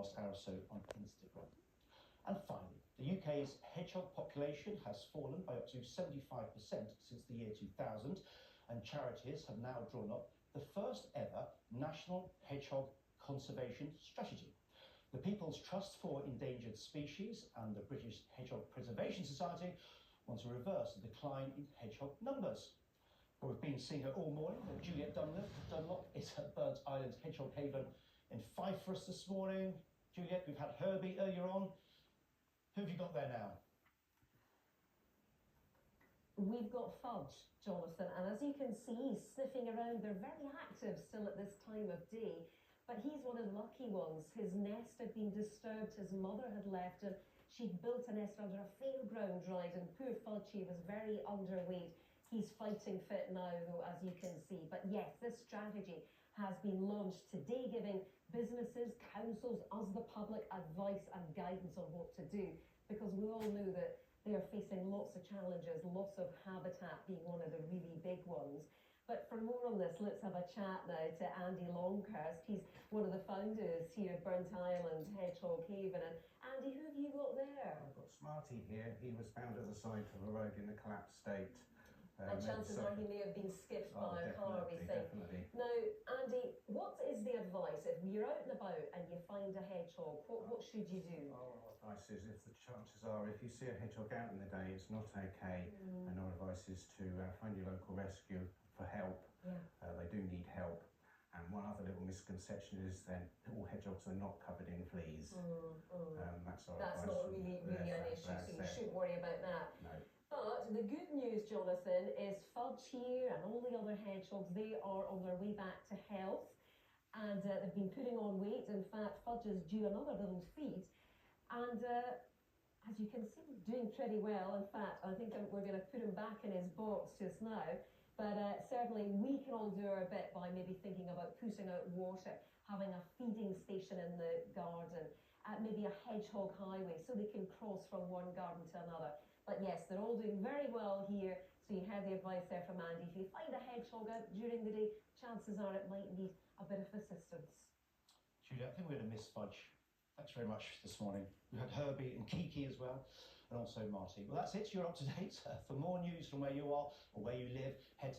Ross Araso on Instagram. And finally, the UK's hedgehog population has fallen by up to 75% since the year 2000, and charities have now drawn up the first ever national hedgehog conservation strategy. The People's Trust for Endangered Species and the British Hedgehog Preservation Society want to reverse the decline in hedgehog numbers. Well, we've been seeing her all morning. Juliet Dunlop is at Burns Island Hedgehog Haven in Fife for us this morning. Juliet, we've had Herbie earlier on. Who have you got there now? We've got Fudge, Jonathan, and as you can see, he's sniffing around. They're very active still at this time of day, but he's one of the lucky ones. His nest had been disturbed, his mother had left him. She'd built a nest under a fairground ride, and poor Fudge was very underweight. He's fighting fit now, though, as you can see. But yes, this strategy has been launched today, giving businesses, councils, us the public, advice and guidance on what to do, because we all know that they are facing lots of challenges, loss of habitat being one of the really big ones. But for more on this, let's have a chat now to Andy Longhurst. He's one of the founders here at Burnt Island Hedgehog Haven. And Andy, who have you got there? I've got Smarty here. He was found at the side of a road in a collapsed state. And chances are he may have been skipped by a car, we think. Definitely. Now, Andy, what is the advice if you're out and about and you find a hedgehog? What should you do? Our advice is, if the chances are, if you see a hedgehog out in the day, it's not okay. And our advice is to find your local rescue for help. Yeah. They do need help. And one other little misconception is then all hedgehogs are not covered in fleas. That's our That's advice. not really an issue, so you shouldn't worry about that. No. But the good news, Jonathan, is Fudge here and all the other hedgehogs, they are on their way back to health, and they've been putting on weight. In fact, Fudge is due another little feed, and as you can see, doing pretty well. In fact, I think we're going to put him back in his box just now. But certainly we can all do our bit by maybe thinking about putting out water, having a feeding station in the garden, maybe a hedgehog highway so they can cross from one garden to another. But yes, they're all doing very well here. So you heard the advice there from Andy. If you find a hedgehog out during the day, chances are it might need a bit of assistance. Juliet, I think we're going to miss Fudge. Thanks very much this morning. We had Herbie and Kiki as well, and also Marty. Well, that's it. You're up to date. For more news from where you are or where you live, head to